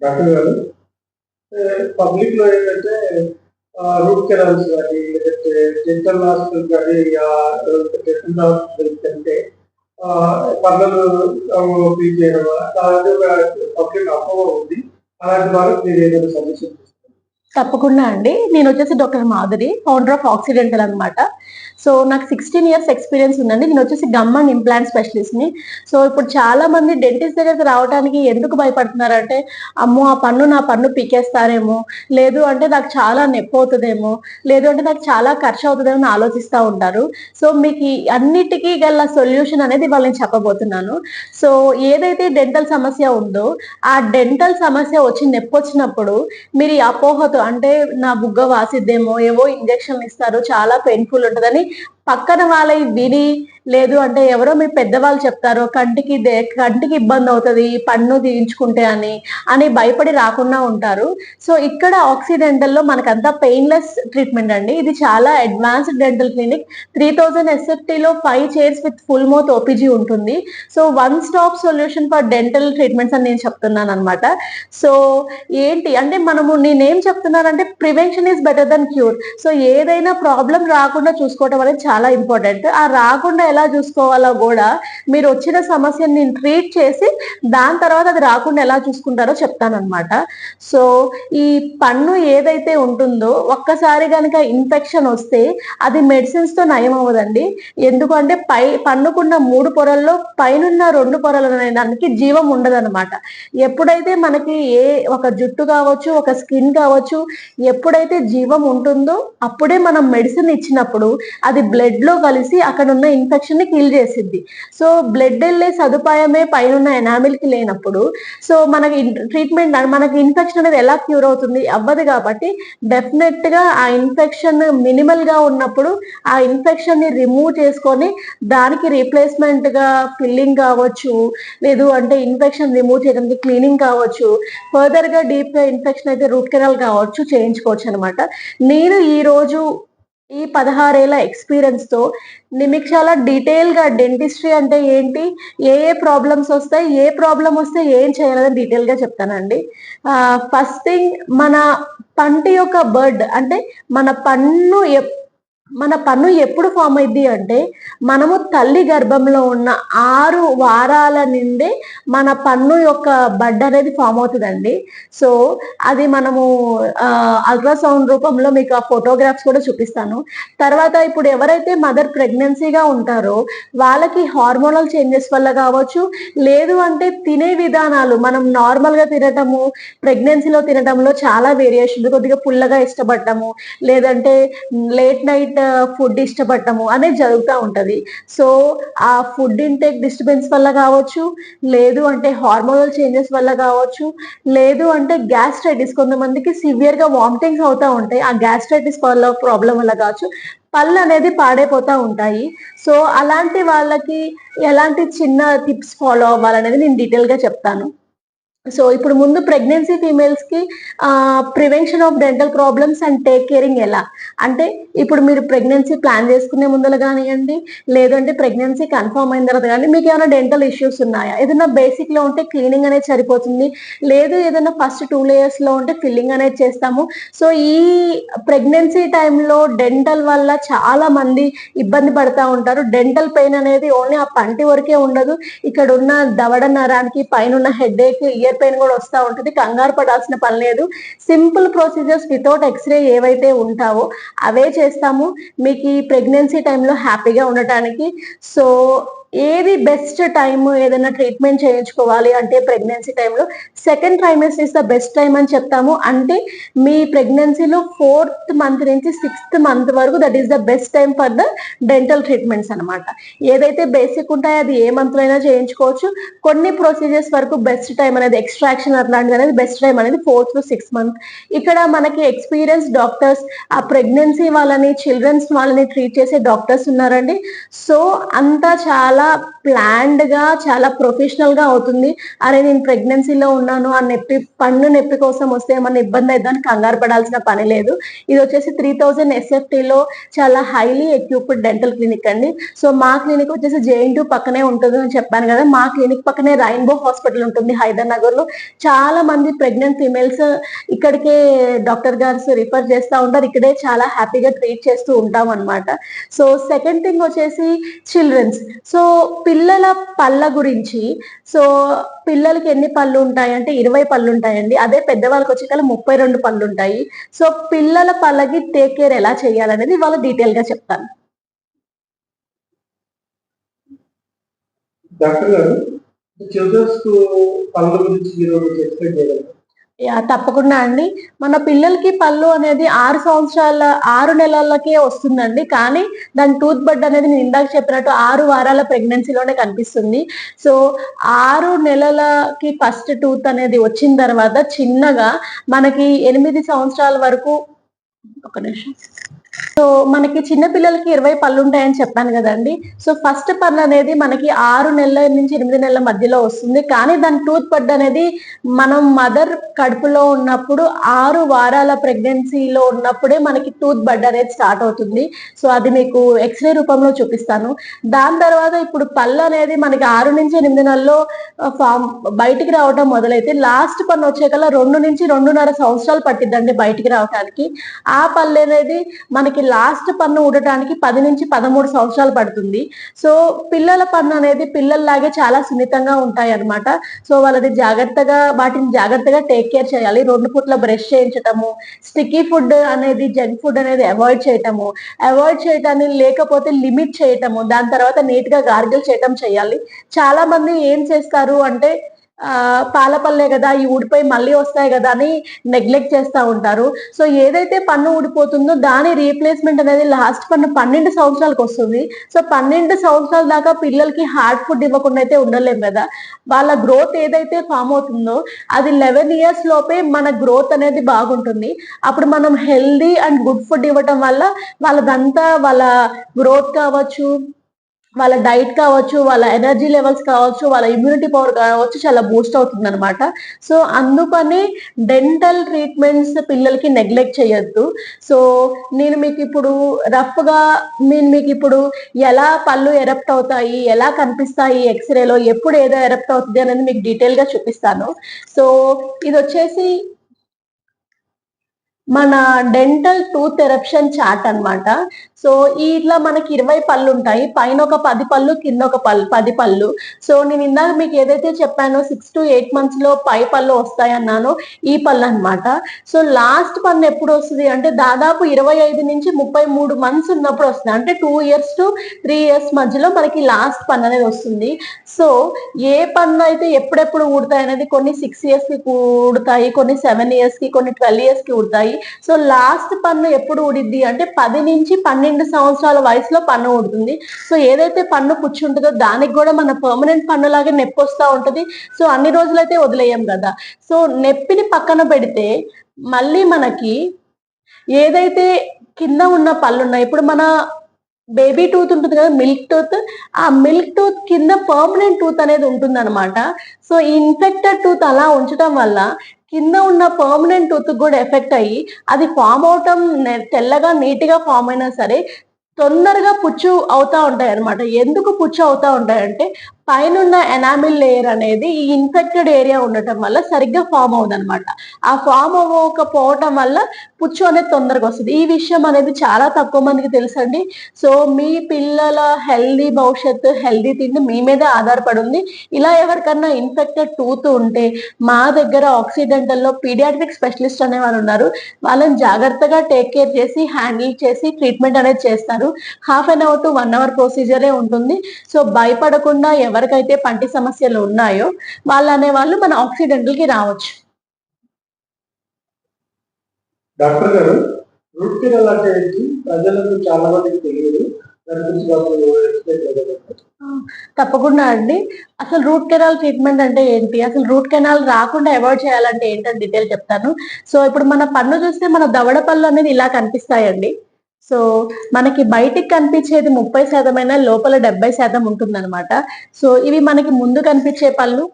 Doctor గారు, public లో ఏంటంటే రూట్ కెనాల్స్ కానీ లేదంటే డెంటల్ హాస్పిటల్ కానీ డెంటల్ హాస్పిటల్ కంటే పనులు ఫీల్ చేయడం అలాంటి ఒక పబ్లిక్ అపోహ ఉంది. అలాంటి వాళ్ళకి మీరు ఏదైనా సజెషన్ తప్పకుండా అండి. నేను వచ్చేసి doctor Madhuri, founder of accidental అనమాట. సో నాకు 16 years ఎక్స్పీరియన్స్ ఉందండి. నేను వచ్చేసి గమ్ అండ్ ఇంప్లాంట్ స్పెషలిస్ట్ని. సో ఇప్పుడు చాలా మంది డెంటిస్ట్ దగ్గరికి రావడానికి ఎందుకు భయపడుతున్నారంటే, అమ్మో ఆ పన్ను నా పన్ను పీకేస్తారేమో, లేదు అంటే నాకు చాలా నొప్పి అవుతుందేమో, లేదు అంటే నాకు చాలా ఖర్చు అవుతుందేమో అని ఆలోచిస్తూ ఉంటారు. సో మీకు అన్నిటికీ గల సొల్యూషన్ అనేది వాళ్ళు నేను చెప్పబోతున్నాను. సో ఏదైతే డెంటల్ సమస్య ఉందో, ఆ డెంటల్ సమస్య వచ్చి నొప్పి వచ్చినప్పుడు మీరు ఈ అపోహతో అంటే నా బుగ్గ వాసిద్దేమో, ఏవో ఇంజెక్షన్లు ఇస్తారు, చాలా పెయిన్ఫుల్ ఉంటుందని పక్కన వాళ్ళవి విని, లేదు అంటే ఎవరో మీ పెద్దవాళ్ళు చెప్తారు కంటికి ఇబ్బంది అవుతుంది పన్ను తీయించుకుంటే అని భయపడి రాకుండా ఉంటారు. సో ఇక్కడ ఆక్సిడెంటల్లో మనకంతా పెయిన్లెస్ ట్రీట్మెంట్ అండి. ఇది చాలా అడ్వాన్స్డ్ డెంటల్ క్లినిక్. 3000 SFTలో 5 chairs with full mouth OPG ఉంటుంది. So one stop solution for dental treatments అని నేను చెప్తున్నాను అనమాట. సో ఏంటి అంటే నేనేం చెప్తున్నానంటే prevention is better than cure. So ఏదైనా ప్రాబ్లం రాకుండా చూసుకోవడం అనేది చాలా ఇంపార్టెంట్. ఆ రాకుండా ఎలా చూసుకోవాలో కూడా మీరు వచ్చిన సమస్యని నేను ట్రీట్ చేసి దాని తర్వాత అది రాకుండా ఎలా చూసుకుంటారో చెప్తానన్నమాట. సో ఈ పన్ను ఏదైతే ఉంటుందో ఒక్కసారి కనుక ఇన్ఫెక్షన్ వస్తే అది మెడిసిన్స్ తో నయం అవ్వదండి. ఎందుకంటే పన్నుకున్న 3 పొరల్లో పైనున్న 2 పొరలు అనే దానికి జీవం ఉండదన్నమాట. ఎప్పుడైతే మనకి ఒక జుట్టు కావచ్చు, ఒక స్కిన్ కావచ్చు, ఎప్పుడైతే జీవం ఉంటుందో అప్పుడే మనం మెడిసిన్ ఇచ్చినప్పుడు అది బ్లడ్ లో కలిసి అక్కడ ఉన్న ఇన్ఫెక్షన్ ని కిల్ చేసిద్ది. సో బ్లడ్ వెళ్ళే సదుపాయమే పైన ఎనామిల్ కి లేనప్పుడు సో మనకి ట్రీట్మెంట్ మనకి ఇన్ఫెక్షన్ అనేది ఎలా క్యూర్ అవుతుంది? అవ్వదు. కాబట్టి డెఫినెట్ గా ఆ ఇన్ఫెక్షన్ మినిమల్ గా ఉన్నప్పుడు ఆ ఇన్ఫెక్షన్ ని రిమూవ్ చేసుకొని దానికి రీప్లేస్మెంట్ గా ఫిల్లింగ్ కావచ్చు, లేదు అంటే ఇన్ఫెక్షన్ రిమూవ్ చేయడానికి క్లీనింగ్ కావచ్చు, ఫర్దర్ గా డీప్ గా ఇన్ఫెక్షన్ అయితే రూట్ కెనాల్ కావచ్చు, చేయించుకోవచ్చు అనమాట. నేను ఈ రోజు ఈ 16 ఏళ్ల ఎక్స్పీరియన్స్ తో మీకు చాలా డీటెయిల్ గా డెంటిస్ట్రీ అంటే ఏంటి, ఏ ప్రాబ్లమ్స్ వస్తాయి, ఏ ప్రాబ్లం వస్తే ఏం చేయాలని డీటెయిల్ గా చెప్తానండి. ఫస్ట్ థింగ్, మన పంటి యొక్క బర్డ్ అంటే మన పన్ను ఎప్పుడు ఫామ్ అయింది అంటే మనము తల్లి గర్భంలో ఉన్న 6 వారాల నుండే మన పన్ను యొక్క బడ్ అనేది ఫామ్ అవుతుందండి. సో అది మనము అల్ట్రాసౌండ్ రూపంలో మీకు ఆ ఫోటోగ్రాఫ్స్ కూడా చూపిస్తాను. తర్వాత ఇప్పుడు ఎవరైతే మదర్ ప్రెగ్నెన్సీగా ఉంటారో వాళ్ళకి హార్మోనల్ చేంజెస్ వల్ల కావచ్చు, లేదు అంటే తినే విధానాలు మనం నార్మల్ గా తినటము, ప్రెగ్నెన్సీలో తినటంలో చాలా వేరియేషన్, కొద్దిగా పుల్లగా ఇష్టపడటము, లేదంటే లేట్ నైట్ ఫుడ్ ఇష్టపడటము అనేది జరుగుతూ ఉంటది. సో ఆ ఫుడ్ ఇంటేక్ డిస్టర్బెన్స్ వల్ల కావచ్చు, లేదు అంటే హార్మోనల్ చేంజెస్ వల్ల కావచ్చు, లేదు అంటే గ్యాస్ట్రైటిస్, కొంతమందికి సివియర్ గా వామిటింగ్స్ అవుతా ఉంటాయి, ఆ గ్యాస్ట్రైటిస్ వల్ల ప్రాబ్లం వల్ల కావచ్చు పళ్ళు అనేది పాడైపోతూ ఉంటాయి. సో అలాంటి వాళ్ళకి ఎలాంటి చిన్న టిప్స్ ఫాలో అవ్వాలనేది నేను డీటెయిల్ గా చెప్తాను. సో ఇప్పుడు ముందు ప్రెగ్నెన్సీ ఫీమేల్స్ కి prevention of dental problems and take caring ఎలా అంటే, ఇప్పుడు మీరు ప్రెగ్నెన్సీ ప్లాన్ చేసుకునే ముందర కానివ్వండి, లేదంటే ప్రెగ్నెన్సీ కన్ఫర్మ్ అయిన తర్వాత కానీ మీకు ఏమైనా డెంటల్ ఇష్యూస్ ఉన్నాయా, ఏదైనా బేసిక్ లో ఉంటే క్లీనింగ్ అనేది సరిపోతుంది, లేదు ఏదైనా ఫస్ట్ 2 layers లో ఉంటే ఫిల్లింగ్ అనేది చేస్తాము. సో ఈ ప్రెగ్నెన్సీ టైంలో డెంటల్ వల్ల చాలా మంది ఇబ్బంది పడతా ఉంటారు. డెంటల్ పెయిన్ అనేది ఓన్లీ ఆ పంటి వరకే ఉండదు, ఇక్కడ ఉన్న దవడ నరానికి పైన ఉన్న హెడేక్, ఇయర్ పెయిన్ కూడా వస్తూ ఉంటుంది. కంగారు పడాల్సిన పని లేదు. సింపుల్ ప్రొసీజర్స్ వితౌట్ ఎక్స్రే ఏవైతే ఉంటావో అవే చేస్తాము మీకు ఈ ప్రెగ్నెన్సీ టైంలో హ్యాపీగా ఉండటానికి. సో ఏది బెస్ట్ టైం ఏదైనా ట్రీట్మెంట్ చేయించుకోవాలి అంటే ప్రెగ్నెన్సీ టైంలో second trimester is the best time అని చెప్తాము. అంటే మీ ప్రెగ్నెన్సీలో 4th month నుంచి 6th month వరకు that is the best time for the dental treatments అనమాట. ఏదైతే బేసిక్ ఉంటాయో అది ఏ మంత్ అయినా చేయించుకోవచ్చు. కొన్ని ప్రొసీజర్స్ వరకు బెస్ట్ టైం అనేది ఎక్స్ట్రాక్షన్ అట్లాంటిది అనేది బెస్ట్ టైం అనేది 4th to 6th month. ఇక్కడ మనకి ఎక్స్పీరియన్స్ డాక్టర్స్ ఆ ప్రెగ్నెన్సీ వాళ్ళని, చిల్డ్రన్స్ వాళ్ళని ట్రీట్ చేసే డాక్టర్స్ ఉన్నారండి. సో అంతా చాలా ప్లాన్డ్ గా చాలా ప్రొఫెషనల్ గా అవుతుంది. అరే నేను ప్రెగ్నెన్సీలో ఉన్నాను ఆ పన్ను నొప్పి కోసం వస్తే ఏమన్నా ఇబ్బంది అయిద్దని కంగారు పడాల్సిన పని లేదు. ఇది వచ్చేసి 3000 SFT లో చాలా హైలీ ఎక్విప్డ్ డెంటల్ క్లినిక్ అండి. సో మా క్లినిక్ వచ్చేసి JNTU పక్కనే ఉంటుంది అని చెప్పాను కదా. మా క్లినిక్ పక్కనే రైన్బో హాస్పిటల్ ఉంటుంది హైదర్నగర్ లో. చాలా మంది ప్రెగ్నెంట్ ఫీమేల్స్ ఇక్కడికే డాక్టర్ గారు రిఫర్ చేస్తూ ఉంటారు. ఇక్కడే చాలా హ్యాపీగా ట్రీట్ చేస్తూ ఉంటాం అనమాట. సో సెకండ్ థింగ్ వచ్చేసి చిల్డ్రన్స్. సో పిల్లల పళ్ళ గురించి, సో పిల్లలకి ఎన్ని పళ్ళు ఉంటాయి అంటే 20 పళ్ళు ఉంటాయండి. అదే పెద్దవాళ్ళకి వచ్చేకల్లా 32 పళ్ళు ఉంటాయి. సో పిల్లల పళ్ళకి టేక్ కేర్ ఎలా చేయాలనేది వాళ్ళ డీటెయిల్ గా చెప్తాను. డాక్టర్ గారు, చిల్డ్రన్స్ పళ్ళ గురించి మీరు ఎక్స్ప్లెయిన్ చేయగలరు? తప్పకుండా అండి. మన పిల్లలకి పళ్ళు అనేది 6 నెలలకే వస్తుందండి. కానీ దాని టూత్ బడ్ అనేది నేను ఇందాక చెప్పినట్టు 6 వారాల ప్రెగ్నెన్సీలోనే కనిపిస్తుంది. సో 6 నెలలకి ఫస్ట్ టూత్ అనేది వచ్చిన తర్వాత చిన్నగా మనకి 8 సంవత్సరాల వరకు, ఒక నిమిషం, సో మనకి చిన్న పిల్లలకి 20 పళ్ళు ఉంటాయని చెప్పాను కదండి. సో ఫస్ట్ పన్ను అనేది మనకి 6 నెలల నుంచి 8 నెలల మధ్యలో వస్తుంది. కానీ దాని టూత్ బడ్ అనేది మనం మదర్ కడుపులో ఉన్నప్పుడు 6 వారాల ప్రెగ్నెన్సీలో ఉన్నప్పుడే మనకి టూత్ బడ్ అనేది స్టార్ట్ అవుతుంది. సో అది మీకు ఎక్స్రే రూపంలో చూపిస్తాను. దాని తర్వాత ఇప్పుడు పళ్ళు అనేది మనకి 6 నుంచి 8 నెలల్లో బయటికి రావడం మొదలైతే లాస్ట్ పన్ను వచ్చేకల్లా 2 నుంచి 2.5 సంవత్సరాలు పట్టిద్దండి బయటికి రావడానికి. ఆ పళ్ళు అనేది మనకి లాస్ట్ పన్ను ఊడటానికి 10 నుంచి 13 సంవత్సరాలు పడుతుంది. సో పిల్లల పన్ను అనేది పిల్లల్లాగే చాలా సున్నితంగా ఉంటాయి అన్నమాట. సో వాటిని జాగ్రత్తగా టేక్ కేర్ చేయాలి. 2 పూట్ల బ్రష్ చేయించటము, స్టిక్కీ ఫుడ్ అనేది, జంక్ ఫుడ్ అనేది అవాయిడ్ చేయటాన్ని లేకపోతే లిమిట్ చేయటము, దాని తర్వాత నీట్ గా గార్గిల్ చేయటం చేయాలి. చాలా మంది ఏం చేస్తారు అంటే పాల పళ్ళే కదా, ఈ ఊడిపోయి మళ్ళీ వస్తాయి కదా అని నెగ్లెక్ట్ చేస్తూ ఉంటారు. సో ఏదైతే పన్ను ఊడిపోతుందో దాని రీప్లేస్మెంట్ అనేది లాస్ట్ పన్ను 12 సంవత్సరాలకు వస్తుంది. సో 12 సంవత్సరాల దాకా పిల్లలకి హార్డ్ ఫుడ్ ఇవ్వకుండా అయితే ఉండలేం కదా. వాళ్ళ గ్రోత్ ఏదైతే ఫామ్ అవుతుందో అది 11 ఇయర్స్ లోపే మన గ్రోత్ అనేది బాగుంటుంది. అప్పుడు మనం హెల్దీ అండ్ గుడ్ ఫుడ్ ఇవ్వటం వల్ల వాళ్ళదంతా వాళ్ళ గ్రోత్ కావచ్చు, వాళ్ళ డైట్ కావచ్చు, వాళ్ళ ఎనర్జీ లెవెల్స్ కావచ్చు, వాళ్ళ ఇమ్యూనిటీ పవర్ కావచ్చు చాలా బూస్ట్ అవుతుంది అనమాట. సో అందుకని డెంటల్ ట్రీట్మెంట్స్ పిల్లలకి నెగ్లెక్ట్ చేయొద్దు. సో నేను మీకు ఇప్పుడు ఎలా పళ్ళు ఎరప్ట్ అవుతాయి, ఎలా కనిపిస్తాయి ఎక్స్రేలో, ఎప్పుడు ఏదో ఎరప్ట్ అవుతుంది అనేది మీకు డీటెయిల్ గా చూపిస్తాను. సో ఇది వచ్చేసి మన డెంటల్ టూత్ ఎరప్షన్ చార్ట్ అన్నమాట. సో ఇట్లా మనకి 20 పళ్ళు ఉంటాయి. పైన ఒక 10 పళ్ళు, కింద ఒక 10 పళ్ళు. సో నేను ఇందాక మీకు ఏదైతే చెప్పానో 6 to 8 months లో పై పళ్ళు వస్తాయి అన్నానో ఈ పళ్ళు అన్నమాట. సో లాస్ట్ పన్ను ఎప్పుడు వస్తుంది అంటే దాదాపు 25 నుంచి 33 months ఉన్నప్పుడు వస్తుంది. అంటే 2 years to 3 years మధ్యలో మనకి లాస్ట్ పన్ను అనేది వస్తుంది. సో ఏ పన్ను అయితే ఎప్పుడెప్పుడు ఊడతాయి అనేది కొన్ని 6 years కి ఊడతాయి, కొన్ని 7 years కి, కొన్ని 12 years కి ఊడతాయి. సో లాస్ట్ పన్ను ఎప్పుడు ఊడిద్ది అంటే 10 నుంచి 12 సంవత్సరాల వయసులో పన్ను ఊడుతుంది. సో ఏదైతే పన్ను పుచ్చి ఉంటుందో దానికి కూడా మన పర్మనెంట్ పన్ను లాగే నొప్పి వస్తూ ఉంటది. సో అన్ని రోజులైతే వదిలేయం కదా. సో నొప్పిని పక్కన పెడితే మళ్ళీ మనకి ఏదైతే కింద ఉన్న పళ్ళు ఉన్నాయి, ఇప్పుడు మన బేబీ టూత్ ఉంటుంది కదా, మిల్క్ టూత్, ఆ మిల్క్ టూత్ కింద పర్మనెంట్ టూత్ అనేది ఉంటుంది అనమాట. సో ఈ ఇన్ఫెక్టెడ్ టూత్ అలా ఉంచడం వల్ల కింద ఉన్న పర్మనెంట్ టూత్ కూడా ఎఫెక్ట్ అయ్యి అది ఫామ్ అవటం తెల్లగా నీట్ గా ఫామ్ అయినా సరే తొందరగా పుచ్చు అవుతా ఉంటాయి అనమాట. ఎందుకు పుచ్చు అవుతా ఉంటాయంటే పైన ఎనామిల్ లేయర్ అనేది ఈ ఇన్ఫెక్టెడ్ ఏరియా ఉండటం వల్ల సరిగ్గా ఫామ్ అవుతుంది అనమాట. ఆ ఫామ్ అవ్వకపోవటం వల్ల పుచ్చు అనేది తొందరగా వస్తుంది. ఈ విషయం అనేది చాలా తక్కువ మందికి తెలుసండి. సో మీ పిల్లల హెల్దీ భవిష్యత్తు, హెల్దీ తిండి మీ మీదే ఆధారపడి ఉంది. ఇలా ఎవరికన్నా ఇన్ఫెక్టెడ్ టూత్ ఉంటే మా దగ్గర ఆక్సిడెంటల్లో పీడియాట్రిక్ స్పెషలిస్ట్ అనే వాళ్ళు ఉన్నారు. వాళ్ళని జాగ్రత్తగా టేక్ కేర్ చేసి హ్యాండిల్ చేసి ట్రీట్మెంట్ అనేది చేస్తారు. 1/2 hour to 1 hour ప్రొసీజరే ఉంటుంది. సో భయపడకుండా ఎవరికైతే పంటి సమస్యలు ఉన్నాయో వాళ్ళు మన ఆక్సిడెంటల్ కి రావచ్చు. డాక్టర్ గారు, రూట్ కెనాల్ అంటే ఏంటి? ప్రజలకు చాలా మందికి తెలియదు. దాని గురించి ఎక్స్ప్లెయిన్ చేయగలరా? తప్పకుండా అండి. అసలు రూట్ కెనాల్ ట్రీట్మెంట్ అంటే ఏంటి, అసలు రూట్ కెనాల్ రాకుండా అవాయిడ్ చేయాలంటే ఏంటని డీటెయిల్ చెప్తాను. సో ఇప్పుడు మన పన్ను చూస్తే మన దవడ పళ్ళు అనేది ఇలా కనిపిస్తాయండి. సో మనకి బయటికి కనిపించేది 30% లోపల 70% ఉంటుందన్నమాట. సో ఇవి మనకి ముందు కనిపించే పళ్ళు.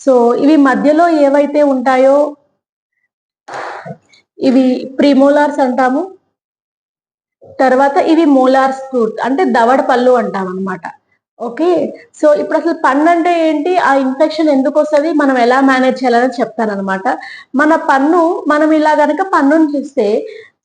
సో ఇవి మధ్యలో ఏవైతే ఉంటాయో ఇవి ప్రీమోలార్స్ అంటాము. తర్వాత ఇవి మోలార్స్ టూత్ అంటే దవడ పళ్ళు అంటాం అనమాట. ఓకే. సో ఇప్పుడు అసలు పన్ను అంటే ఏంటి, ఆ ఇన్ఫెక్షన్ ఎందుకు వస్తుంది, మనం ఎలా మేనేజ్ చేయాలని చెప్తానన్నమాట. మన పన్ను మనం ఇలా గనక పన్నును చూస్తే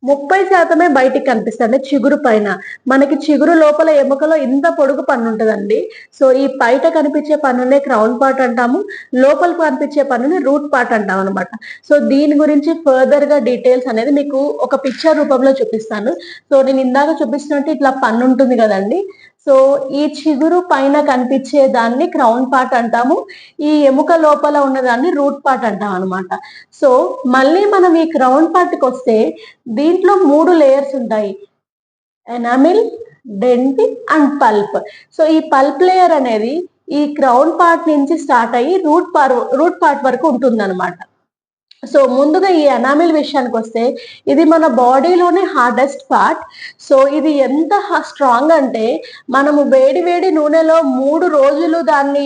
30% బయటికి కనిపిస్తుంది చిగురు పైన. మనకి చిగురు లోపల ఎముకలో ఇంత పొడుగు పన్ను ఉంటుందండి. సో ఈ బయట కనిపించే పన్నునే క్రౌన్ పార్ట్ అంటాము, లోపలికి కనిపించే పన్నుని రూట్ పార్ట్ అంటాం అనమాట. సో దీని గురించి ఫర్దర్ గా డీటెయిల్స్ అనేది మీకు ఒక పిక్చర్ రూపంలో చూపిస్తాను. సో నేను ఇందాక చూపిస్తున్నట్టు ఇట్లా పన్ను ఉంటుంది కదండి. సో ఈ చిగురు పైన కనిపించే దాన్ని క్రౌన్ పార్ట్ అంటాము, ఈ ఎముక లోపల ఉన్నదాన్ని రూట్ పార్ట్ అంటాం అనమాట. సో మళ్ళీ మనం ఈ క్రౌన్ పార్ట్ కి వస్తే దీంట్లో 3 లేయర్స్ ఉంటాయి: enamel, dentine and pulp. So ఈ పల్ప్ లేయర్ అనేది ఈ క్రౌన్ పార్ట్ నుంచి స్టార్ట్ అయ్యి రూట్ పార్ట్ వరకు ఉంటుందన్నమాట. సో ముందుగా ఈ ఎనామిల్ విషయానికి వస్తే ఇది మన బాడీలోనే హార్డెస్ట్ పార్ట్. సో ఇది ఎంత స్ట్రాంగ్ అంటే మనము వేడి వేడి నూనెలో 3 రోజులు దాన్ని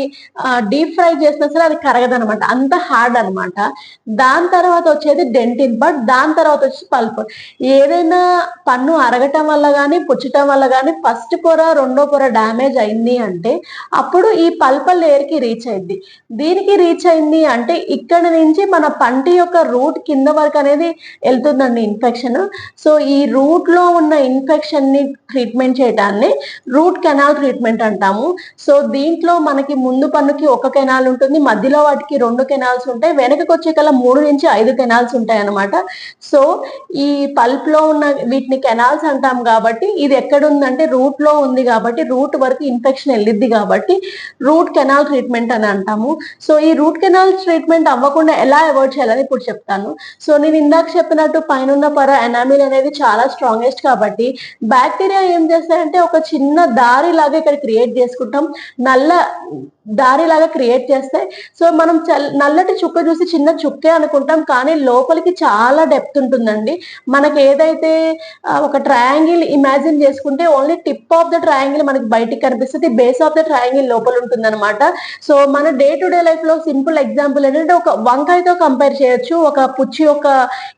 డీప్ ఫ్రై చేసినా సరే అది కరగదనమాట, అంత హార్డ్ అనమాట. దాని తర్వాత వచ్చేది డెంటిన్ పార్ట్, దాని తర్వాత వచ్చి పల్ప్. ఏదైనా పన్ను అరగటం వల్ల కానీ పుచ్చటం వల్ల కానీ ఫస్ట్ పొర రెండో పొర డ్యామేజ్ అయింది అంటే అప్పుడు ఈ పల్పల్ లేయర్ కి రీచ్ అయింది. దీనికి రీచ్ అయింది అంటే ఇక్కడ నుంచి మన పంటి యొక్క రూట్ కింద వరకు అనేది వెళ్తుందండి ఇన్ఫెక్షన్. సో ఈ రూట్ లో ఉన్న ఇన్ఫెక్షన్ ని ట్రీట్మెంట్ చేయడాన్ని రూట్ కెనాల్ ట్రీట్మెంట్ అంటాము. సో దీంట్లో మనకి ముందు పన్నుకి ఒక కెనాల్ ఉంటుంది, మధ్యలో వాటికి 2 కెనాల్స్ ఉంటాయి, వెనకకి వచ్చే కల్లా 3 నుంచి 5 కెనాల్స్ ఉంటాయి అనమాట. సో ఈ పల్ప్ లో ఉన్న వీటిని కెనాల్స్ అంటాం కాబట్టి ఇది ఎక్కడ ఉందంటే రూట్ లో ఉంది కాబట్టి రూట్ వరకు ఇన్ఫెక్షన్ వెళ్ళిద్ది కాబట్టి రూట్ కెనాల్ ట్రీట్మెంట్ అని అంటాము. సో ఈ రూట్ కెనాల్ ట్రీట్మెంట్ అవ్వకుండా ఎలా అవాయిడ్ చేయాలని ఇప్పుడు చెప్తాను. సో నేను ఇందాక చెప్పినట్టు పైన పొర ఎనామిల్ అనేది చాలా స్ట్రాంగెస్ట్ కాబట్టి బ్యాక్టీరియా ఏం చేస్తాయంటే ఒక చిన్న దారి లాగా ఇక్కడ క్రియేట్ చేసుకుంటాం, నల్ల దారి లాగా క్రియేట్ చేస్తాయి. సో మనం నల్లటి చుక్క చూసి చిన్న చుక్కే అనుకుంటాం, కానీ లోపలికి చాలా డెప్త్ ఉంటుందండి. మనకి ఏదైతే ఒక ట్రయాంగిల్ ఇమాజిన్ చేసుకుంటే only tip of the triangle మనకి బయటికి కనిపిస్తుంది, బేస్ ఆఫ్ ద ట్రయాంగిల్ లోపల ఉంటుంది అనమాట. సో మన డే టు డే లైఫ్ లో సింపుల్ ఎగ్జాంపుల్ ఏంటంటే ఒక వంకాయతో కంపేర్ చేయొచ్చు ఒక పుచ్చి యొక్క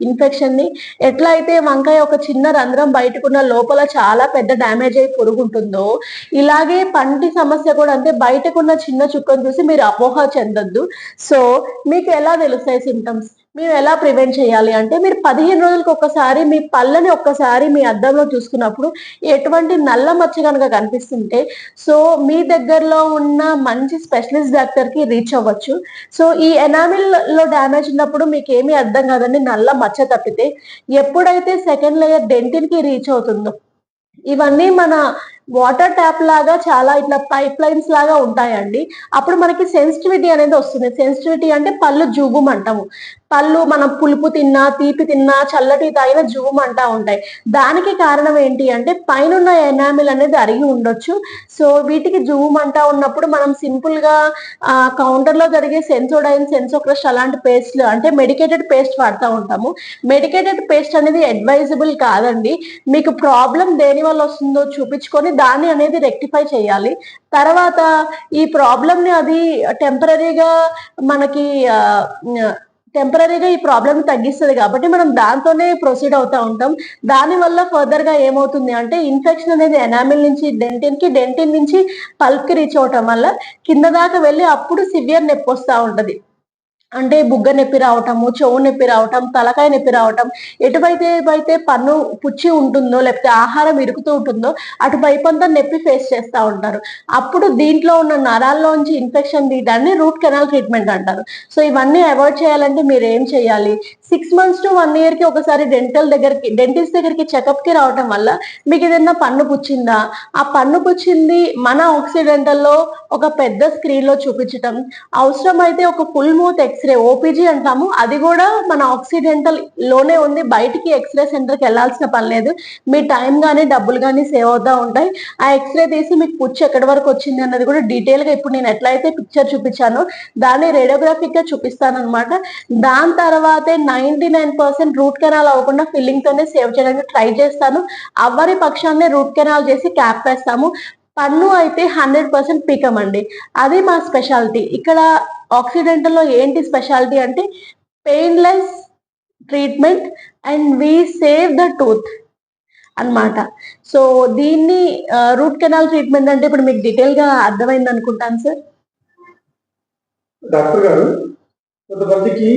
ఇన్ఫెక్షన్ ని. ఎట్లా అయితే వంకాయ ఒక చిన్న రంధ్రం బయటకున్న లోపల చాలా పెద్ద డ్యామేజ్ అయి పురుగుంటుందో ఇలాగే పంటి సమస్య కూడా అంతే, బయటకున్న చిన్న చుక్కను చూసి మీరు అపోహ చెందొద్దు. సో మీకు ఎలా తెలుస్తాయి సిమ్టమ్స్, మీరు ఎలా ప్రివెంట్ చేయాలి అంటే మీరు 15 రోజులకు ఒక్కసారి మీ పళ్ళని ఒక్కసారి మీ అద్దంలో చూసుకున్నప్పుడు ఎటువంటి నల్ల మచ్చ కనుక కనిపిస్తుంటే సో మీ దగ్గరలో ఉన్న మంచి స్పెషలిస్ట్ డాక్టర్ కి రీచ్ అవ్వచ్చు. సో ఈ ఎనామిల్ లో డ్యామేజ్ ఉన్నప్పుడు మీకు ఏమీ అర్థం కాదండి, నల్ల మచ్చ తప్పితే. ఎప్పుడైతే సెకండ్ లేయర్ డెంటిన్ కి రీచ్ అవుతుందో ఇవన్నీ మన వాటర్ ట్యాప్ లాగా చాలా ఇట్లా పైప్ లైన్స్ లాగా ఉంటాయండి. అప్పుడు మనకి సెన్సిటివిటీ అనేది వస్తుంది. సెన్సిటివిటీ అంటే పళ్ళు జూబుమ్ అంటాము. పళ్ళు మనం పులుపు తిన్నా తీపి తిన్నా చల్లటి తాగిన జూబుమ్ అంటా ఉంటాయి. దానికి కారణం ఏంటి అంటే పైన ఎనామిల్ అనేది అరిగి ఉండొచ్చు. సో వీటికి జూబుమ్ అంటా ఉన్నప్పుడు మనం సింపుల్ గా కౌంటర్ లో జరిగే సెన్సోడైన్, సెన్సోక్రష్ అలాంటి పేస్ట్లు అంటే మెడికేటెడ్ పేస్ట్ వాడుతూ ఉంటాము. మెడికేటెడ్ పేస్ట్ అనేది అడ్వైజబుల్ కాదండి. మీకు ప్రాబ్లం దేని వల్ల వస్తుందో చూపించుకొని దాన్ని అనేది రెక్టిఫై చేయాలి. తర్వాత ఈ ప్రాబ్లమ్ ని అది టెంపరీగా మనకి ఈ ప్రాబ్లమ్ తగ్గిస్తుంది కాబట్టి మనం దాంతోనే ప్రొసీడ్ అవుతా ఉంటాం. దాని వల్ల ఫర్దర్ గా ఏమవుతుంది అంటే ఇన్ఫెక్షన్ అనేది ఎనామిల్ నుంచి డెంటిన్ నుంచి పల్ప్ కి రీచ్ అవటం వల్ల కింద దాకా వెళ్ళి అప్పుడు సివియర్ నొప్పి వస్తూ ఉంటది. అంటే బుగ్గ నొప్పి రావటము, చెవు నొప్పి రావటం, తలకాయ నొప్పి రావటం. ఎటువైతే పన్ను పుచ్చి ఉంటుందో లేకపోతే ఆహారం ఇరుకుతూ ఉంటుందో అటువైపు అంతా నొప్పి ఫేస్ చేస్తూ ఉంటారు. అప్పుడు దీంట్లో ఉన్న నరాల్లోంచి ఇన్ఫెక్షన్ తీయడాన్ని రూట్ కెనాల్ ట్రీట్మెంట్ అంటారు. సో ఇవన్నీ అవాయిడ్ చేయాలంటే మీరు ఏం చేయాలి, 6 months to 1 year కి ఒకసారి డెంటిస్ట్ దగ్గరికి చెకప్ కి రావటం వల్ల మీకు ఏదైనా పన్ను పుచ్చిందా, ఆ పన్ను పుచ్చింది మన ఆక్సిడెంటల్లో ఒక పెద్ద స్క్రీన్ లో చూపించటం, అవసరమైతే ఒక ఫుల్ మౌత్ ఎక్స్రే ఓపీజీ అంటాము, అది కూడా మన ఆక్సిడెంటల్ లోనే ఉంది, బయటికి ఎక్స్రే సెంటర్ కి వెళ్లాల్సిన పని లేదు. మీ టైం కానీ డబ్బులు కానీ సేవ్ అవుతా ఉంటాయి. ఆ ఎక్స్రే తీసి మీకు పుచ్చు ఎక్కడి వరకు వచ్చింది అన్నది కూడా డీటెయిల్ గా ఇప్పుడు నేను ఎట్లయితే పిక్చర్ చూపించానో దాన్ని రేడియోగ్రాఫిక్ గా చూపిస్తాను అనమాట. దాని తర్వాతే 9 99% రూట్ కెనాల్ అవ్వకుండా ఫిల్లింగ్ తోనే సేవ్ చేయడానికి ట్రై చేస్తాను. అవ్వని పక్షాన్నే రూట్ కెనాల్ చేసి క్యాప్ వేస్తాము. పన్ను అయితే 100% పీకమండి. అది మా స్పెషాలిటీ. ఇక్కడ ఆక్సిడెంటల్ లో ఏంటి స్పెషాలిటీ అంటే painless treatment and we save the tooth అన్నమాట. సో దీన్ని రూట్ కెనాల్ ట్రీట్మెంట్ అంటే ఇప్పుడు మీకు డీటెయిల్ గా అర్థమైంది అనుకుంటాను సార్. డాక్టర్ గారు, కొంతమందికి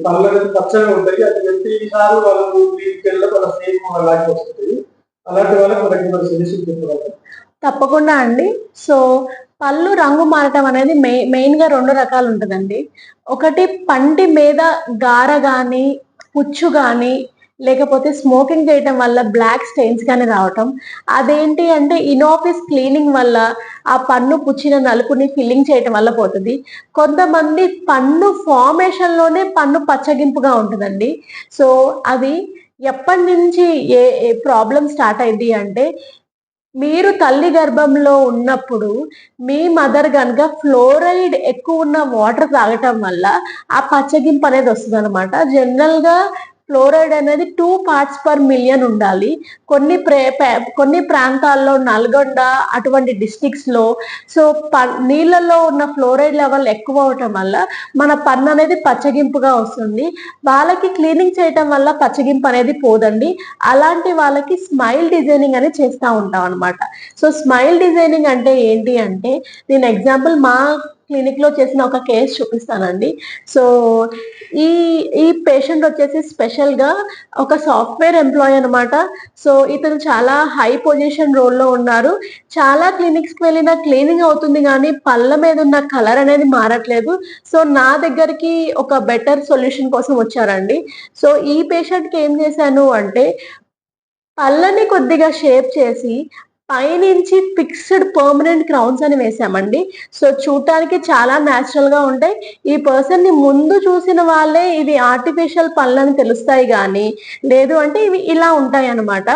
పళ్ళు అనేది పచ్చగా ఉంటాయి. అది ప్రతిసారి వాళ్ళు తీసుకెళ్ళి వాళ్ళ సేమ్ అలాగే వస్తుంది. అలాంటి వాళ్ళకి మనకి మన సజెషన్ చెప్పగలరా? తప్పకుండా అండి. సో పళ్ళు రంగు మారటం అనేది మెయిన్ గా 2 రకాలు ఉంటదండి. ఒకటి పంటి మీద గార గాని, పుచ్చు గాని, లేకపోతే స్మోకింగ్ చేయటం వల్ల బ్లాక్ స్టెయిన్స్ గాని రావటం. అదేంటి అంటే ఇనాఫీస్ క్లీనింగ్ వల్ల ఆ పన్ను పుచ్చిన నలుపుని ఫిల్లింగ్ చేయటం వల్ల పోతది. కొంతమంది పన్ను ఫార్మేషన్ లోనే పన్ను పచ్చగింపుగా ఉంటదండి. సో అది ఎప్పటినుంచి ఏ ప్రాబ్లమ్ స్టార్ట్ అయ్యిద్ది అంటే మీరు తల్లి గర్భంలో ఉన్నప్పుడు మీ మదర్ గనుక ఫ్లోరైడ్ ఎక్కువ ఉన్న వాటర్ తాగటం వల్ల ఆ పచ్చగింపు అనేది వస్తదనమాట. జనరల్‌గా ఫ్లోరైడ్ అనేది 2 పార్ట్స్ పర్ మిలియన్ ఉండాలి. కొన్ని ప్రాంతాల్లో నల్గొండ అటువంటి డిస్ట్రిక్ట్స్‌లో సో నీళ్ళలో ఉన్న ఫ్లోరైడ్ లెవెల్ ఎక్కువ అవ్వటం వల్ల మన పన్ను అనేది పచ్చగింపుగా వస్తుంది. వాళ్ళకి క్లీనింగ్ చేయటం వల్ల పచ్చగింపు అనేది పోదండి. అలాంటి వాళ్ళకి స్మైల్ డిజైనింగ్ అనేది చేస్తా ఉంటాం అన్నమాట. సో స్మైల్ డిజైనింగ్ అంటే ఏంటి అంటే నేను ఎగ్జాంపుల్ మా క్లినిక్ లో చేసిన ఒక కేసు చూపిస్తానండి. సో ఈ ఈ పేషెంట్ వచ్చేసి స్పెషల్ గా ఒక సాఫ్ట్వేర్ ఎంప్లాయీ అన్నమాట. సో ఇతను చాలా హై పొజిషన్ రోల్లో ఉన్నారు. చాలా క్లినిక్స్ కి వెళ్ళినా క్లీనింగ్ అవుతుంది కానీ పళ్ళ మీద ఉన్న కలర్ అనేది మారట్లేదు. సో నా దగ్గరికి ఒక బెటర్ సొల్యూషన్ కోసం వచ్చారండి. సో ఈ పేషెంట్ కి ఏం చేశాను అంటే పళ్ళని కొద్దిగా షేప్ చేసి పైనుంచి ఫిక్స్డ్ పర్మనెంట్ క్రౌన్స్ అని వేసామండి. సో చూడటానికి చాలా న్యాచురల్ గా ఉంటాయి. ఈ పర్సన్ ని ముందు చూసిన వాళ్ళే ఇది ఆర్టిఫిషియల్ పళ్ళని తెలుస్తాయి గానీ లేదు అంటే ఇవి ఇలా ఉంటాయి అన్నమాట.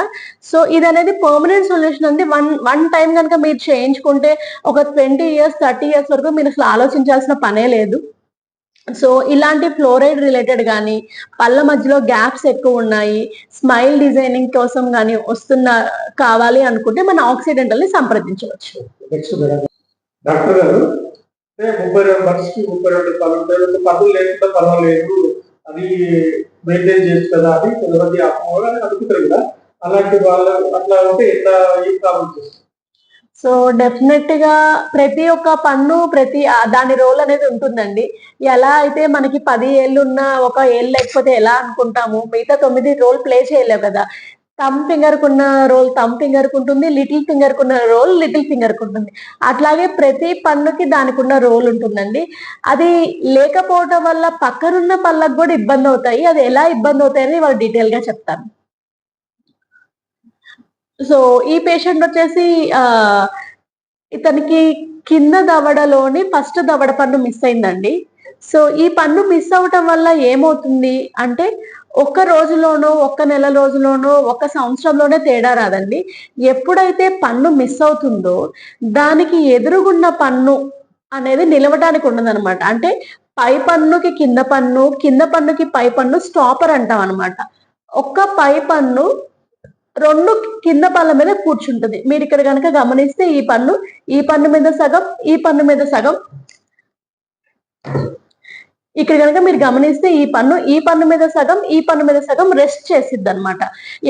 సో ఇది అనేది పర్మనెంట్ సొల్యూషన్ అండి. వన్ టైం కనుక మీరు చేయించుకుంటే ఒక 20 ఇయర్స్ 30 ఇయర్స్ వరకు మీరు అసలు ఆలోచించాల్సిన పనే లేదు. సో ఇలాంటి ఫ్లోరైడ్ రిలేటెడ్ గానీ, పళ్ళ మధ్యలో గ్యాప్స్ ఎక్కువ ఉన్నాయి, స్మైల్ డిజైనింగ్ కోసం గానీ కావాలి అనుకుంటే మన ఆక్సిడెంటల్ ని సంప్రదించవచ్చు. నెక్స్ట్ మేడం, డాక్టర్ గారు, అంటే 32 మనిషికి 32 పళ్ళు ఉంటాయి. పన్నులు లేకుండా పర్వాలేదు, అది మెయింటైన్ చేయొచ్చు కదా అని కొంతమంది అపోహలు అనుకుంటారు కదా. అలాంటి వాళ్ళు అట్లా ఉంటే ఎట్లా ఏం ప్రాబ్లమ్ చేస్తారు? సో డెఫినెట్ గా ప్రతి ఒక్క పన్ను దాని రోల్ అనేది ఉంటుందండి. ఎలా అయితే మనకి 10 ఏళ్ళు ఉన్న ఒక ఏళ్ళు లేకపోతే ఎలా అనుకుంటాము, మిగతా 9 రోల్ ప్లే చేయలేవు కదా. థంబ్ ఫింగర్ కున్న రోల్ థంబ్ ఫింగర్ కు ఉంటుంది, లిటిల్ ఫింగర్ కున్న రోల్ లిటిల్ ఫింగర్ కు ఉంటుంది. అట్లాగే ప్రతి పన్నుకి దానికి ఉన్న రోల్ ఉంటుందండి. అది లేకపోవటం వల్ల పక్కనున్న పళ్ళకు కూడా ఇబ్బంది అవుతాయి. అది ఎలా ఇబ్బంది అవుతాయని వాళ్ళు డీటెయిల్ గా చెప్తాను. సో ఈ పేషెంట్ వచ్చేసి ఇతనికి కింద దవడలోని ఫస్ట్ దవడ పన్ను మిస్ అయిందండి. సో ఈ పన్ను మిస్ అవ్వటం వల్ల ఏమవుతుంది అంటే ఒక్క రోజులోనో, ఒక్క నెల రోజులోనో, ఒక్క సంవత్సరంలోనే తేడా రాదండి. ఎప్పుడైతే పన్ను మిస్ అవుతుందో దానికి ఎదురుగున్న పన్ను అనేది నిలవడానికి ఉండదన్నమాట. అంటే పై పన్నుకి కింద పన్ను, కింద పన్నుకి పై పన్ను స్టాపర్ అంటాం అన్నమాట. ఒక్క పై పన్ను 2 కింద పళ్ళ మీద కూర్చుంటది. మీరు ఇక్కడ గనక గమనిస్తే ఈ పన్ను మీద సగం, ఈ పన్ను మీద సగం. ఇక్కడ గనక మీరు గమనిస్తే ఈ పన్ను మీద సగం, ఈ పన్ను మీద సగం రెస్ట్ చేసిద్దన్నమాట.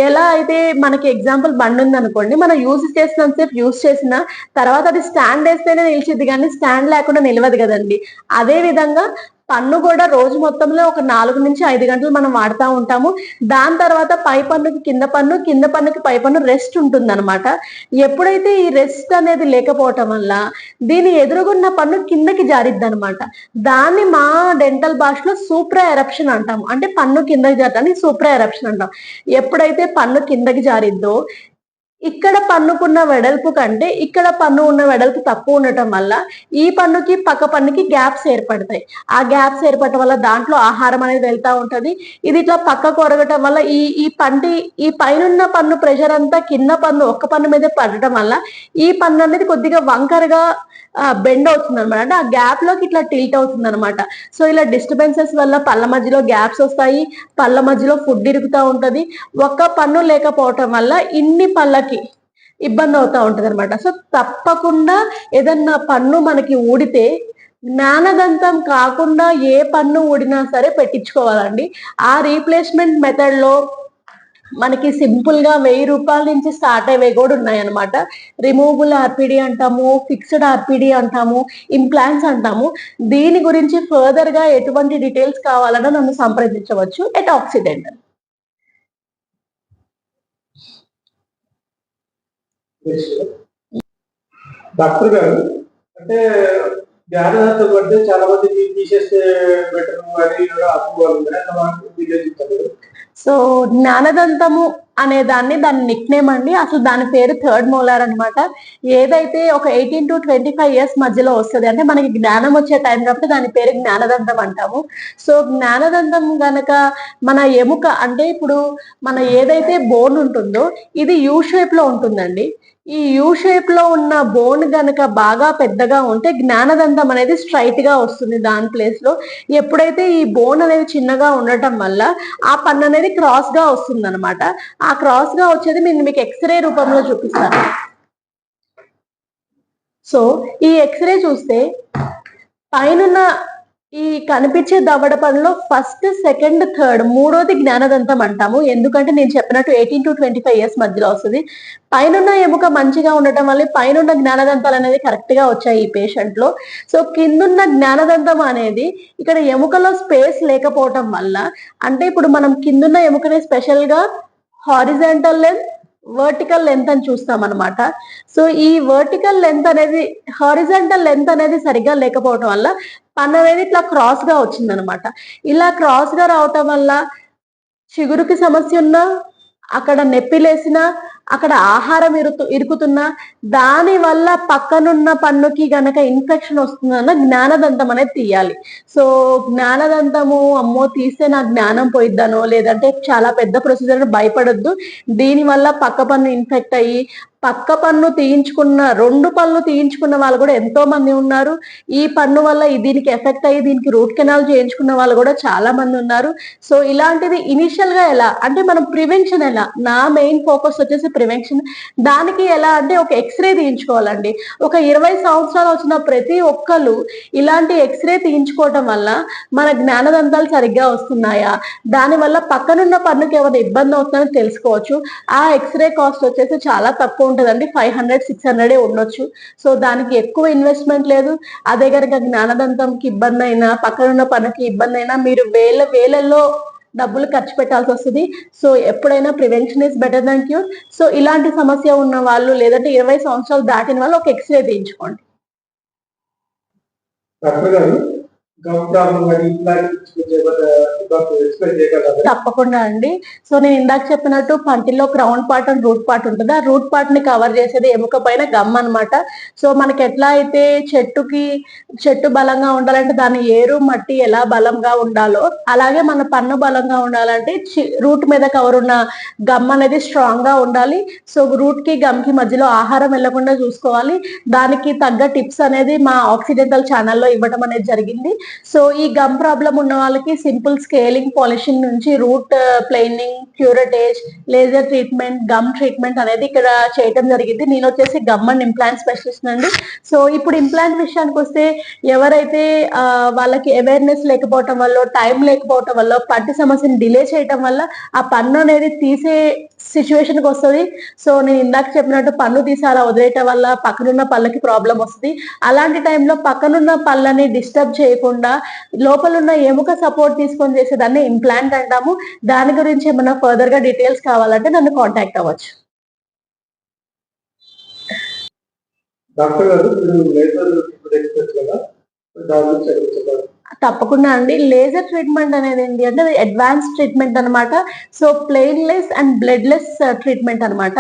ఎలా అయితే మనకి ఎగ్జాంపుల్ బండి ఉందనుకోండి, మనం యూజ్ చేసినంతసేపు యూజ్ చేసిన తర్వాత అది స్టాండ్ వేస్తేనే నిలిచిద్ది కానీ స్టాండ్ లేకుండా నిలవదు కదండి. అదే విధంగా పన్ను కూడా రోజు మొత్తంలో ఒక 4 నుంచి 5 గంటలు మనం వాడుతూ ఉంటాము. దాని తర్వాత పై పన్నుకి కింద పన్ను, కింద పన్నుకి పై పన్ను రెస్ట్ ఉంటుందన్నమాట. ఎప్పుడైతే ఈ రెస్ట్ అనేది లేకపోవటం వల్ల దీని ఎదురుగున్న పన్ను కిందకి జారిద్దనమాట. దాన్ని మా డెంటల్ భాషలో సూప్రా ఎరప్షన్ అంటాము. అంటే పన్ను కిందకి జారటాన్ని సూప్రా ఎరప్షన్ అంటాం. ఎప్పుడైతే పన్ను కిందకి జారిద్దో ఇక్కడ పన్నుకున్న వెడల్పు కంటే ఇక్కడ పన్ను ఉన్న వెడల్పు తక్కువ ఉండటం వల్ల ఈ పన్నుకి పక్క పన్నుకి గ్యాప్స్ ఏర్పడతాయి. ఆ గ్యాప్స్ ఏర్పడటం వల్ల దాంట్లో ఆహారం అనేది వెళ్తా ఉంటది. ఇది ఇట్లా పక్కకు ఒరగటం వల్ల ఈ పైనున్న పన్ను ప్రెషర్ అంతా కింద పన్ను ఒక్క పన్ను మీద పడటం వల్ల ఈ పన్ను అనేది కొద్దిగా వంకరగా బెండ్ అవుతుంది అనమాట. అంటే ఆ గ్యాప్ లోకి ఇట్లా టిల్ట్ అవుతుంది అనమాట. సో ఇలా డిస్టర్బెన్సెస్ వల్ల పళ్ళ మధ్యలో గ్యాప్స్ వస్తాయి, పళ్ళ మధ్యలో ఫుడ్ ఇరుగుతూ ఉంటది. ఒక్క పన్ను లేకపోవటం వల్ల ఇన్ని పళ్ళకి ఇబ్బంది అవుతా ఉంటది అనమాట. సో తప్పకుండా ఏదన్నా పన్ను మనకి ఊడితే జ్ఞానదంతం కాకుండా ఏ పన్ను ఊడినా సరే పెట్టించుకోవాలండి. ఆ రీప్లేస్మెంట్ మెథడ్ లో మనకి సింపుల్ గా 1000 రూపాయల నుంచి స్టార్ట్ అయ్యేవి కూడా ఉన్నాయన్నమాట. రిమూవబుల్ ఆర్పిడి అంటాము, ఫిక్స్డ్ ఆర్పిడి అంటాము, ఇంప్లాంట్స్ అంటాము. దీని గురించి ఫర్దర్ గా ఎటువంటి డీటెయిల్స్ కావాలన్నా నన్ను సంప్రదించవచ్చు ఎట్ ఆక్సిడెంటల్. డాక్టర్ గారు, అంటే జ్ఞానదాతం అంటే చాలా మంది తీసేస్తే బెటర్ అని అపోహలు ఉన్నాయి. సో జ్ఞానదంతము అనే దాని నిక్ నేమ్ అండి. అసలు దాని పేరు థర్డ్ మోలార్ అనమాట. ఏదైతే ఒక 18 to 25 ఇయర్స్ మధ్యలో వస్తుంది, అంటే మనకి జ్ఞానం వచ్చే టైం కాబట్టి దాని పేరు జ్ఞానదంతం అంటాము. సో జ్ఞానదంతం గనక మన ఎముక, అంటే ఇప్పుడు మన ఏదైతే బోన్ ఉంటుందో ఇది యూ షేప్ లో ఉంటుందండి. ఈ యూ షేప్ లో ఉన్న బోన్ గనక బాగా పెద్దగా ఉంటే జ్ఞానదంతం అనేది స్ట్రైట్ గా వస్తుంది దాని ప్లేస్ లో. ఎప్పుడైతే ఈ బోన్ అనేది చిన్నగా ఉండటం వల్ల ఆ పన్ను అనేది క్రాస్ గా వస్తుంది అనమాట. ఆ క్రాస్ గా వచ్చేది మీకు ఎక్స్రే రూపంలో చూపిస్తాను. సో ఈ ఎక్స్రే చూస్తే పైన ఈ కనిపించే దవడ పనులో ఫస్ట్, సెకండ్, థర్డ్, మూడోది జ్ఞానదంతం అంటాము. ఎందుకంటే నేను చెప్పినట్టు 18 to 25 ఇయర్స్ మధ్యలో వస్తుంది. పైన ఎముక మంచిగా ఉండటం వల్ల పైన జ్ఞానదంతాలు అనేది కరెక్ట్ గా వచ్చాయి ఈ పేషెంట్ లో. సో కిందున్న జ్ఞానదంతం అనేది ఇక్కడ ఎముకలో స్పేస్ లేకపోవటం వల్ల, అంటే ఇప్పుడు మనం కిందున్న ఎముకని స్పెషల్ గా హారిజాంటల్ లెంత్, వర్టికల్ లెంత్ అని చూస్తాం అనమాట. సో ఈ వర్టికల్ లెంత్ అనేది, హారిజాంటల్ లెంత్ అనేది సరిగా లేకపోవటం వల్ల పన్ను అనేది ఇట్లా క్రాస్ గా వచ్చింది అనమాట. ఇలా క్రాస్ గా రావటం వల్ల చిగురుకి సమస్య ఉన్నా, అక్కడ నొప్పి లేసినా, అక్కడ ఆహారం ఇరుకుతున్నా, దాని వల్ల పక్కనున్న పన్నుకి గనక ఇన్ఫెక్షన్ వస్తుందన్న జ్ఞానదంతం అనేది తీయాలి. సో జ్ఞానదంతము అమ్మో తీస్తే నా జ్ఞానం పోయిద్దనో, లేదంటే చాలా పెద్ద ప్రొసీజర్ భయపడొద్దు. దీని వల్ల పక్క పన్ను ఇన్ఫెక్ట్ అయ్యి పక్క పన్ను తీయించుకున్న, 2 పన్ను తీయించుకున్న వాళ్ళు కూడా ఎంతో మంది ఉన్నారు. ఈ పన్ను వల్ల దీనికి ఎఫెక్ట్ అయ్యి దీనికి రూట్ కెనాల్ చేయించుకున్న వాళ్ళు కూడా చాలా మంది ఉన్నారు. సో ఇలాంటిది ఇనిషియల్ గా ఎలా అంటే మనం ప్రివెన్షన్ ఎలా, నా మెయిన్ ఫోకస్ వచ్చేసి ప్రివెన్షన్. దానికి ఎలా అంటే ఒక ఎక్స్రే తీయించుకోవాలండి. ఒక 20 సంవత్సరాలు వచ్చిన ప్రతి ఒక్కరు ఇలాంటి ఎక్స్రే తీయించుకోవటం వల్ల మన జ్ఞానదంతాలు సరిగ్గా వస్తున్నాయా, దాని వల్ల పక్కనున్న పన్నుకి ఏమైనా ఇబ్బంది అవుతుందని తెలుసుకోవచ్చు. ఆ ఎక్స్రే కాస్ట్ వచ్చేసి చాలా తక్కువ ఉంటుందండి, 500-600 ఉండొచ్చు. సో దానికి ఎక్కువ ఇన్వెస్ట్మెంట్ లేదు. అదే కనుక జ్ఞానదంతంకి ఇబ్బంది అయినా, పక్కనున్న పన్నుకి ఇబ్బంది అయినా మీరు వేలలో డబ్బులు ఖర్చు పెట్టాల్సి వస్తుంది. సో ఎప్పుడైనా prevention is better than cure. So ఇలాంటి సమస్య ఉన్న వాళ్ళు, లేదంటే 20 సంవత్సరాలు దాటిన వాళ్ళు ఒక ఎక్స్రే తీయించుకోండి. తప్పకుండా అండి. సో నేను ఇందాక చెప్పినట్టు పంటిలో crown part and root part ఉంటుంది. ఆ రూట్ పార్ట్ ని కవర్ చేసేది ఎముక పైన గమ్ అనమాట. సో మనకి ఎట్లా అయితే చెట్టు బలంగా ఉండాలంటే దాని ఏరు మట్టి ఎలా బలంగా ఉండాలో, అలాగే మన పన్ను బలంగా ఉండాలంటే రూట్ మీద కవర్ ఉన్న గమ్ అనేది స్ట్రాంగ్ గా ఉండాలి. సో రూట్ కి గమ్ కి మధ్యలో ఆహారం వెళ్లకుండా చూసుకోవాలి. దానికి తగ్గ టిప్స్ అనేది మా ఆక్సిడెంటల్ ఛానల్లో ఇవ్వడం అనేది జరిగింది. సో ఈ గమ్ ప్రాబ్లం ఉన్న వాళ్ళకి సింపుల్ స్కేలింగ్, పాలిషింగ్ నుంచి root planing, curettage, laser treatment, gum treatment అనేది ఇక్కడ చేయడం జరిగింది. నేను వచ్చేసి గమ్ అండ్ ఇంప్లాంట్ స్పెషలిస్ట్ అండి. సో ఇప్పుడు ఇంప్లాంట్ విషయానికి వస్తే, ఎవరైతే వాళ్ళకి అవేర్నెస్ లేకపోవటం వల్ల, టైం లేకపోవటం వల్ల, పంటి సమస్యను డిలే చేయటం వల్ల ఆ పన్ను అనేది తీసే సిచ్యువేషన్ కి వస్తుంది. సో నేను ఇందాక చెప్పినట్టు పన్ను తీసి అలా వదిలేయటం వల్ల పక్కనున్న పళ్ళకి ప్రాబ్లం వస్తుంది. అలాంటి టైంలో పక్కనున్న పళ్ళని డిస్టర్బ్ చేయకుండా లోపల ఉన్న ఎముక సపోర్ట్ తీసుకొని చేసేదాన్ని ఇంప్లాంట్ అంటాము. దాని గురించి ఏమైనా ఫర్దర్ గా డీటెయిల్స్ కావాలంటే నన్ను కాంటాక్ట్ అవ్వచ్చు. డాక్టర్ గారు, తప్పకుండా అండి. లేజర్ ట్రీట్మెంట్ అనేది ఏంటి అంటే అది అడ్వాన్స్ ట్రీట్మెంట్ అనమాట. సో ప్లెయిన్‌లెస్ అండ్ బ్లడ్‌లెస్ ట్రీట్మెంట్ అనమాట.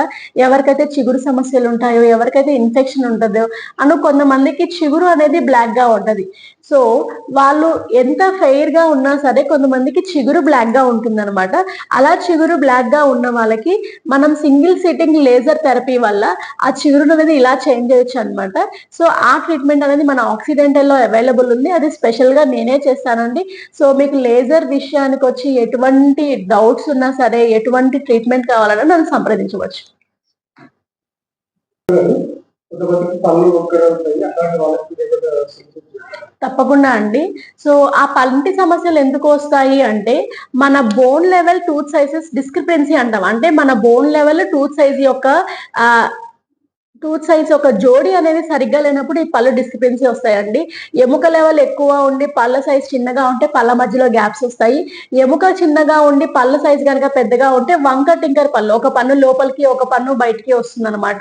ఎవరికైతే చిగురు సమస్యలు ఉంటాయో, ఎవరికైతే ఇన్ఫెక్షన్ ఉంటదో కొంతమందికి చిగురు అనేది బ్లాక్‌గా ఉంటది. సో వాళ్ళు ఎంత ఫెయిర్‌గా ఉన్నా సరే కొంతమందికి చిగురు బ్లాక్‌గా ఉంటుందనమాట. అలా చిగురు బ్లాక్‌గా ఉన్న వాళ్ళకి మనం సింగిల్ సిట్టింగ్ లేజర్ థెరపీ వల్ల ఆ చిగురును అనేది ఇలా చేంజ్ చేయొచ్చనమాట. సో ఆ ట్రీట్మెంట్ అనేది మన ఆక్సిడెంటల్‌లో అవైలబుల్ ఉంది. అది స్పెషల్‌గా నేనే చేస్తానండి. సో మీకు లేజర్ విషయానికొచ్చి ఎటువంటి డౌట్స్ ఉన్నా సరే, ఎటువంటి ట్రీట్మెంట్ కావాలన్నా నన్ను సంప్రదించవచ్చు. కొంతమందికి పళ్ళు వంకర ఉంటాయి. అలాంటి వాళ్ళకి ఏమైనా సూచనలు చెప్తారా? తప్పకుండా అండి. సో ఆ పంటి సమస్యలు ఎందుకు వస్తాయి అంటే, మన bone level tooth sizes discrepancy అంటాం. అంటే మన బోన్ లెవెల్ టూత్ సైజ్ యొక్క ఆహ్, టూత్ సైజ్ ఒక జోడీ అనేది సరిగ్గా లేనప్పుడు ఈ పళ్ళు డిస్క్రిపెన్సీ వస్తాయండి. ఎముక లెవెల్ ఎక్కువ ఉండి పళ్ళ సైజ్ చిన్నగా ఉంటే పళ్ళ మధ్యలో గ్యాప్స్ వస్తాయి. ఎముక చిన్నగా ఉండి పళ్ళ సైజ్ గనక పెద్దగా ఉంటే వంకర్ టింకర్ పళ్ళు. ఒక పన్ను లోపలికి, ఒక పన్ను బయటికి వస్తుందనమాట.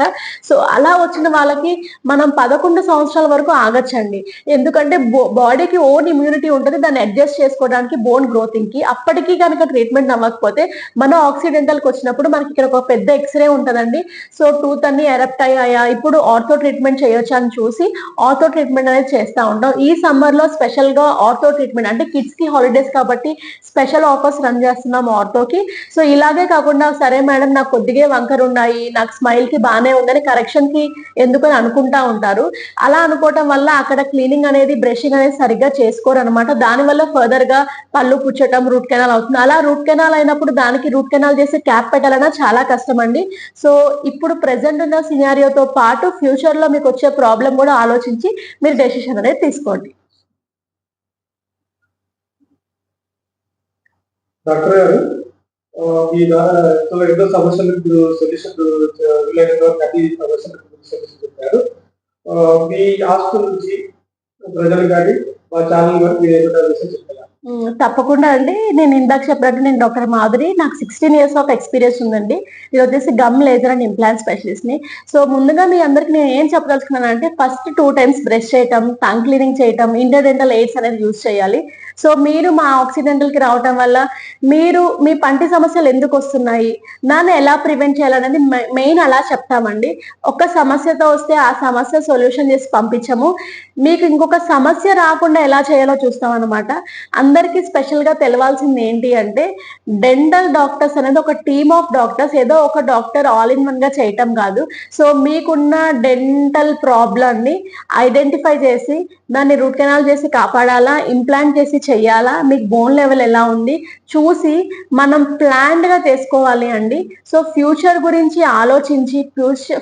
సో అలా వచ్చిన వాళ్ళకి మనం 11 సంవత్సరాల వరకు ఆగొచ్చండి. ఎందుకంటే బాడీకి ఓన్ ఇమ్యూనిటీ ఉంటది. దాన్ని అడ్జస్ట్ చేసుకోవడానికి బోన్ గ్రోతింగ్‌కి. అప్పటికి గనక ట్రీట్మెంట్ అవ్వకపోతే మన ఆక్సిడెంటల్‌కి వచ్చినప్పుడు మనకి ఇక్కడ ఒక పెద్ద ఎక్స్‌రే ఉంటదండి. సో టూత్ అన్ని ఎరప్ట్ అయ్యాయా? ఇప్పుడు ఆర్థో ట్రీట్మెంట్ చేయొచ్చా అని చూసి ఆర్థో ట్రీట్మెంట్ అనేది చేస్తా ఉంటాం. ఈ సమ్మర్ లో స్పెషల్ గా ఆర్థో ట్రీట్మెంట్ అంటే కిడ్స్ కి హాలిడేస్ కాబట్టి స్పెషల్ ఆఫర్స్ రన్ చేస్తున్నాం ఆర్థోకి. సో ఇలాగే కాకుండా సరే మేడం నాకు కొద్దిగా వంకర ఉన్నాయి, నాకు స్మైల్ కి బానే ఉందని కరెక్షన్ కి ఎందుకని అనుకుంటా ఉంటారు. అలా అనుకోవటం వల్ల అక్కడ క్లీనింగ్ అనేది బ్రషింగ్ అనేది సరిగ్గా చేసుకోరు అనమాట. దానివల్ల ఫర్దర్ గా పళ్ళు పుచ్చటం, రూట్ కెనాల్ అవుతుంది. అలా రూట్ కెనాల్ అయినప్పుడు దానికి రూట్ కెనాల్ చేసి క్యాప్ పెట్టాలన్నా చాలా కష్టం అండి. సో ఇప్పుడు ప్రెసెంట్ ఉన్న సినారియోతో పాటు ఫ్యూచర్ లో మీకు వచ్చే ప్రాబ్లం కూడా ఆలోచించి మీరు డెసిషన్ అనేది తీసుకోండి. డాక్టర్ గారు మీ ద్వారా ఎన్నో సమస్యలకు సొల్యూషన్ వీలైనంత వరకు అన్ని సమస్యలకు సొల్యూషన్ చెప్పారు. మీ హాస్పిటల్ నుంచి ప్రజలు కానీ మా ఛానల్ వరకు మీరు ఏమైనా విషయం చెప్తారా? తప్పకుండా అండి. నేను ఇందాక చెప్పినట్టు నేను డాక్టర్ మాధురి. నాకు 16 ఇయర్స్ ఆఫ్ ఎక్స్‌పీరియన్స్ ఉందండి. నేను వచ్చేసి గమ్, లేజర్ అండ్ ఇంప్లాంట్ స్పెషలిస్ట్‌ని. సో ముందుగా మీ అందరికి నేను ఏం చెప్పదలుచుకున్నానంటే ఫస్ట్ 2 టైమ్స్ బ్రష్ చేయటం, టంగ్ క్లీనింగ్ చేయటం, ఇంటర్డెంటల్ ఎయిడ్స్ అనేది యూజ్ చేయాలి. సో మీరు మా ఆక్సిడెంటల్‌కి రావటం వల్ల మీరు మీ పంటి సమస్యలు ఎందుకొస్తున్నాయి? దాన్ని ఎలా ప్రివెంట్ చేయాలనేది మెయిన్ అలా చెప్తామండి. ఒక సమస్యతో వస్తే ఆ సమస్య సొల్యూషన్ చేసి పంపించము. మీకు ఇంకొక సమస్య రాకుండా ఎలా చేయాలో చూస్తామనమాట. అందరికీ స్పెషల్‌గా తెలవాల్సింది ఏంటి అంటే డెంటల్ డాక్టర్స్ అనేది ఒక టీమ్ ఆఫ్ డాక్టర్స్. ఏదో ఒక డాక్టర్ ఆల్ ఇన్ వన్‌గా చేయటం కాదు. సో మీకున్న డెంటల్ ప్రాబ్లమ్‌ని ఐడెంటిఫై చేసి దాన్ని రూట్ కెనాల్ చేసి కాపాడాలా? ఇంప్లాంట్ చేసి చెయ్యాలా? మీకు బోన్ లెవెల్ ఎలా ఉంది? చూసి మనం ప్లాన్డ్‌గా చేసుకోవాలి అండి. సో ఫ్యూచర్ గురించి ఆలోచించి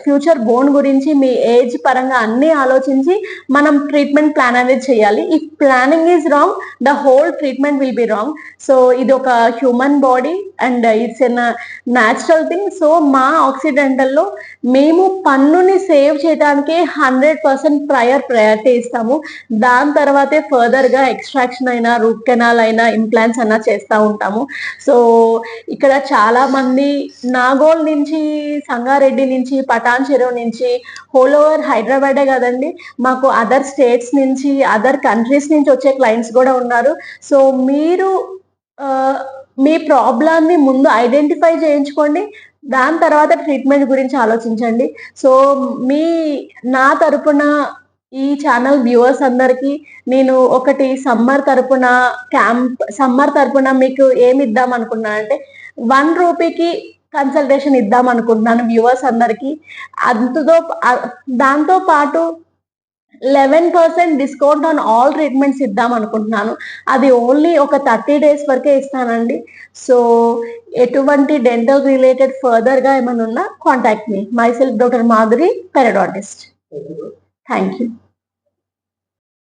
ఫ్యూచర్ బోన్ గురించి మీ ఏజ్ పరంగా అన్నీ ఆలోచించి మనం ట్రీట్మెంట్ ప్లాన్ అనేది చేయాలి. If planning is wrong the whole treatment will be wrong. So ఇది ఒక human body and it's n natural thing. So మా ఆక్సిడెంటల్లో మేము పన్నుని సేవ్ చేయడానికే 100% ప్రయారిటీ ఇస్తాము. దాని తర్వాతే ఫర్దర్ గా ఎక్స్ట్రాక్షన్ అయినా, రూట్ కెనాల్ అయినా, ఇంప్లాంట్స్ అయినా చేస్తూ ఉంటాము. సో ఇక్కడ చాలా మంది నాగోల్ నుంచి, సంగారెడ్డి నుంచి, పటాన్ చెరువు నుంచి, హోల్ ఓవర్ హైదరాబాదే కదండి, మాకు అదర్ స్టేట్స్ నుంచి, అదర్ కంట్రీస్ నుంచి వచ్చే క్లయింట్స్ కూడా ఉన్నారు. సో మీరు మీ ప్రాబ్లాన్ని ముందు ఐడెంటిఫై చేయించుకోండి. దాని తర్వాత ట్రీట్మెంట్ గురించి ఆలోచించండి. సో మీ నా తరపున ఈ ఛానల్ వ్యూవర్స్ అందరికి నేను ఒకటి సమ్మర్ తరపున మీకు ఏమి ఇద్దాం అనుకున్నా అంటే 1 రూపీకి కన్సల్టేషన్ ఇద్దాం అనుకుంటున్నాను వ్యూవర్స్ అందరికి. అంతతో దాంతో పాటు 11% డిస్కౌంట్ ఆన్ ఆల్ ట్రీట్మెంట్స్ ఇద్దాం అనుకుంటున్నాను. అది ఓన్లీ ఒక 30 డేస్ వరకే ఇస్తానండి. సో ఎటువంటి డెంటల్ రిలేటెడ్ ఫర్దర్ గా ఏమైనా ఉన్నా contact me. My self doctor Madhuri, పెరడాంటిస్ట్. Thank you.